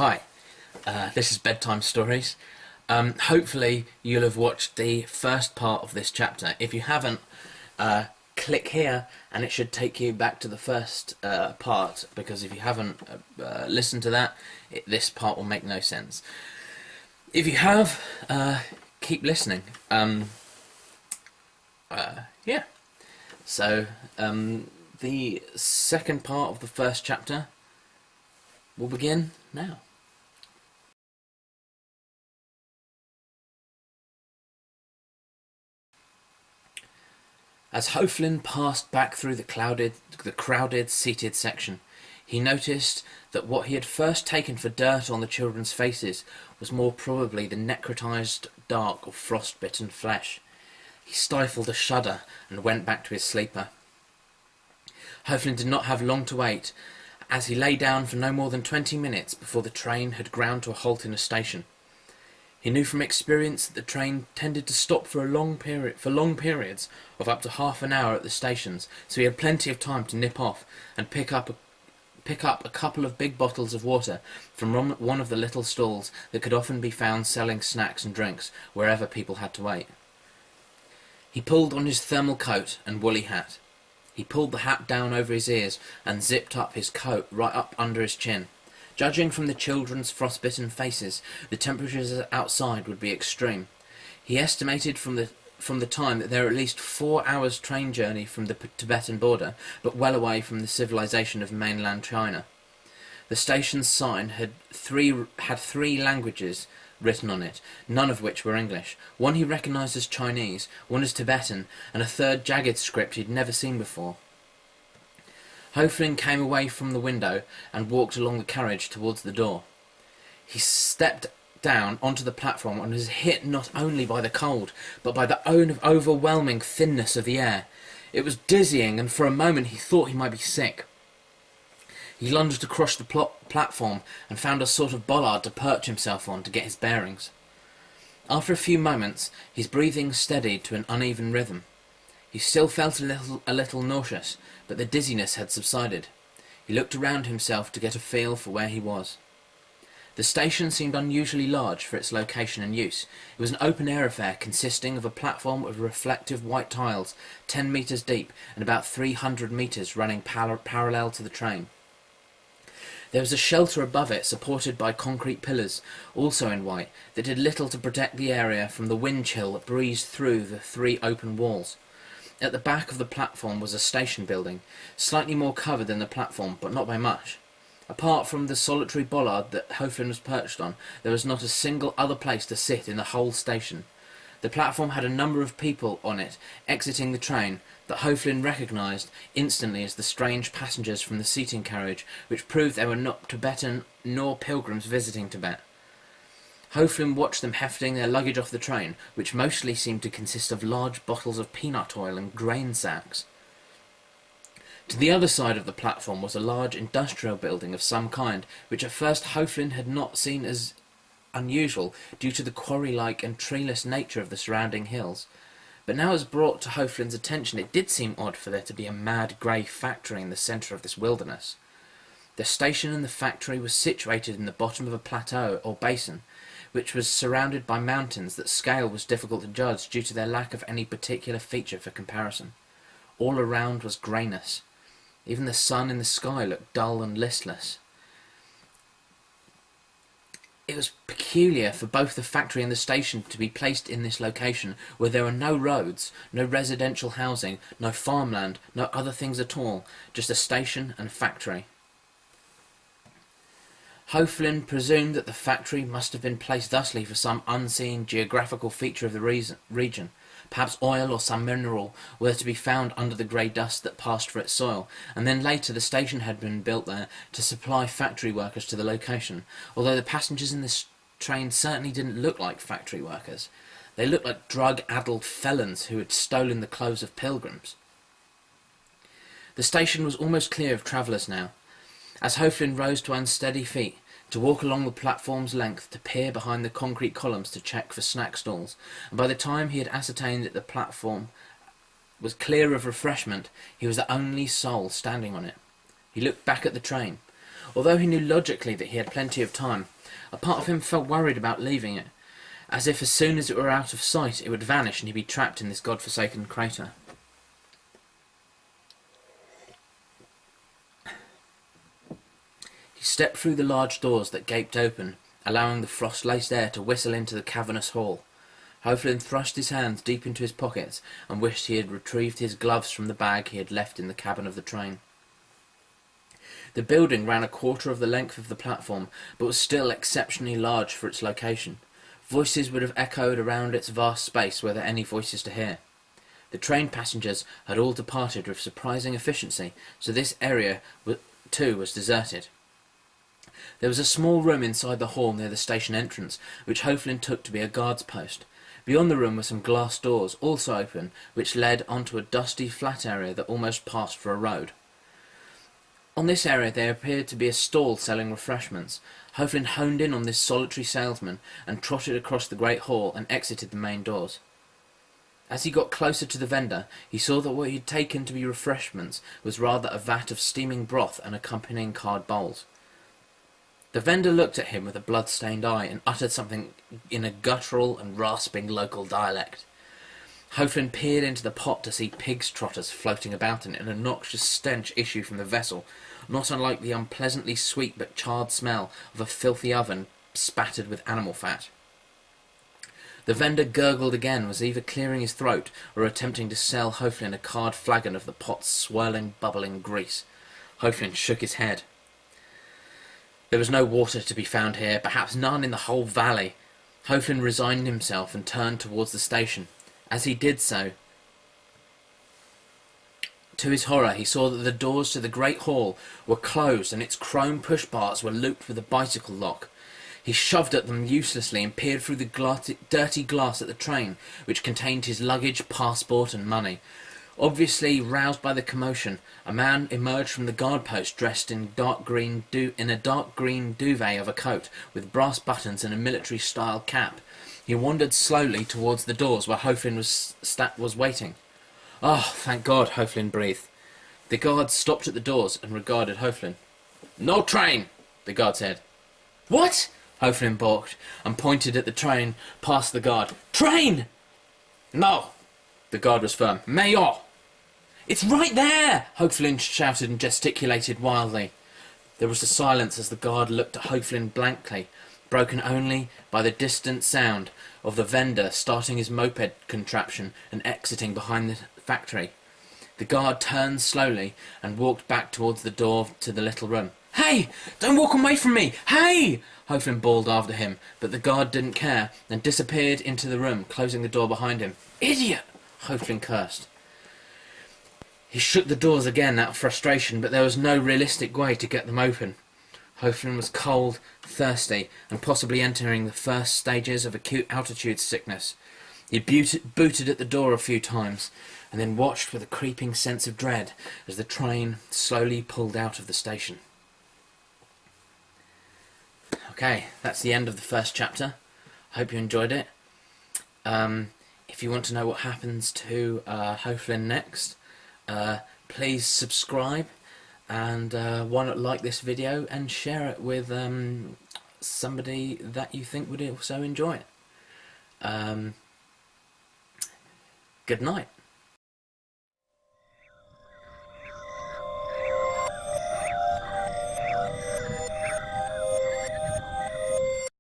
Hi, this is Bedtime Stories. Hopefully you'll have watched the first part of this chapter. If you haven't, click here and it should take you back to the first part, because if you haven't listened to that, this part will make no sense. If you have, keep listening. Yeah. So, the second part of the first chapter will begin now. As Hoflin passed back through the crowded seated section, he noticed that what he had first taken for dirt on the children's faces was more probably the necrotized dark of frost-bitten flesh. He stifled a shudder and went back to his sleeper. Hoflin did not have long to wait, as he lay down for no more than 20 minutes before the train had ground to a halt in a station. He knew from experience that the train tended to stop for long periods of up to half an hour at the stations, so he had plenty of time to nip off and pick up a couple of big bottles of water from one of the little stalls that could often be found selling snacks and drinks wherever people had to wait. He pulled on his thermal coat and woolly hat. He pulled the hat down over his ears and zipped up his coat right up under his chin. Judging from the children's frostbitten faces, the temperatures outside would be extreme. He estimated from the time that they were at least 4 hours train journey from the Tibetan border, but well away from the civilization of mainland China. The station's sign had three languages written on it, none of which were English. One he recognised as Chinese, one as Tibetan, and a third jagged script he'd never seen before. Hoflin came away from the window and walked along the carriage towards the door. He stepped down onto the platform and was hit not only by the cold, but by the overwhelming thinness of the air. It was dizzying, and for a moment he thought he might be sick. He lunged across the platform and found a sort of bollard to perch himself on to get his bearings. After a few moments, his breathing steadied to an uneven rhythm. He still felt a little nauseous, but the dizziness had subsided. He looked around himself to get a feel for where he was. The station seemed unusually large for its location and use. It was an open-air affair consisting of a platform of reflective white tiles, 10 metres deep and about 300 metres running parallel to the train. There was a shelter above it supported by concrete pillars, also in white, that did little to protect the area from the wind chill that breezed through the 3 open walls. At the back of the platform was a station building, slightly more covered than the platform, but not by much. Apart from the solitary bollard that Hoflin was perched on, there was not a single other place to sit in the whole station. The platform had a number of people on it, exiting the train, that Hoflin recognised instantly as the strange passengers from the seating carriage, which proved they were not Tibetan nor pilgrims visiting Tibet. Hoflin watched them hefting their luggage off the train, which mostly seemed to consist of large bottles of peanut oil and grain sacks. To the other side of the platform was a large industrial building of some kind, which at first Hoflin had not seen as unusual due to the quarry-like and treeless nature of the surrounding hills. But now as brought to Hoflin's attention, it did seem odd for there to be a mad grey factory in the centre of this wilderness. The station and the factory was situated in the bottom of a plateau or basin, which was surrounded by mountains that scale was difficult to judge due to their lack of any particular feature for comparison. All around was greyness. Even the sun in the sky looked dull and listless. It was peculiar for both the factory and the station to be placed in this location, where there were no roads, no residential housing, no farmland, no other things at all, just a station and factory. Hoflin presumed that the factory must have been placed thusly for some unseen geographical feature of the region. Perhaps oil or some mineral were to be found under the grey dust that passed for its soil, and then later the station had been built there to supply factory workers to the location, although the passengers in this train certainly didn't look like factory workers. They looked like drug-addled felons who had stolen the clothes of pilgrims. The station was almost clear of travellers now. As Hoflin rose to unsteady feet, to walk along the platform's length, to peer behind the concrete columns to check for snack stalls, and by the time he had ascertained that the platform was clear of refreshment, he was the only soul standing on it. He looked back at the train. Although he knew logically that he had plenty of time, a part of him felt worried about leaving it, as if as soon as it were out of sight it would vanish and he'd be trapped in this god-forsaken crater. He stepped through the large doors that gaped open, allowing the frost-laced air to whistle into the cavernous hall. Hoeflin thrust his hands deep into his pockets and wished he had retrieved his gloves from the bag he had left in the cabin of the train. The building ran a quarter of the length of the platform, but was still exceptionally large for its location. Voices would have echoed around its vast space were there any voices to hear. The train passengers had all departed with surprising efficiency, so this area too was deserted. There was a small room inside the hall near the station entrance, which Hoeflin took to be a guard's post. Beyond the room were some glass doors, also open, which led onto a dusty, flat area that almost passed for a road. On this area there appeared to be a stall selling refreshments. Hoeflin honed in on this solitary salesman and trotted across the great hall and exited the main doors. As he got closer to the vendor, he saw that what he had taken to be refreshments was rather a vat of steaming broth and accompanying card bowls. The vendor looked at him with a blood-stained eye and uttered something in a guttural and rasping local dialect. Hoeflin peered into the pot to see pig's trotters floating about in it, and a noxious stench issue from the vessel, not unlike the unpleasantly sweet but charred smell of a filthy oven spattered with animal fat. The vendor gurgled again, was either clearing his throat or attempting to sell Hoeflin a card flagon of the pot's swirling, bubbling grease. Hoeflin shook his head. There was no water to be found here, perhaps none in the whole valley. Hoeflin resigned himself and turned towards the station. As he did so, to his horror, he saw that the doors to the great hall were closed and its chrome push bars were looped with a bicycle lock. He shoved at them uselessly and peered through the dirty glass at the train, which contained his luggage, passport and money. Obviously roused by the commotion, a man emerged from the guard post dressed in a dark green duvet of a coat, with brass buttons and a military-style cap. He wandered slowly towards the doors where Hoeflin was waiting. "Oh, thank God," Hoeflin breathed. The guard stopped at the doors and regarded Hoeflin. "No train," the guard said. "What?" Hoeflin balked and pointed at the train past the guard. "Train!" "No." The guard was firm. "Mayor!" "It's right there!" Hoeflin shouted and gesticulated wildly. There was a silence as the guard looked at Hoeflin blankly, broken only by the distant sound of the vendor starting his moped contraption and exiting behind the factory. The guard turned slowly and walked back towards the door to the little room. "Hey! Don't walk away from me! Hey!" Hoeflin bawled after him, but the guard didn't care and disappeared into the room, closing the door behind him. "Idiot!" Hoeflin cursed. He shook the doors again out of frustration, but there was no realistic way to get them open. Hoeflin was cold, thirsty, and possibly entering the first stages of acute altitude sickness. He booted at the door a few times, and then watched with a creeping sense of dread as the train slowly pulled out of the station. Okay, that's the end of the first chapter. I hope you enjoyed it. If you want to know what happens to Hoeflin next, please subscribe, and why not like this video and share it with somebody that you think would also enjoy it. Good night.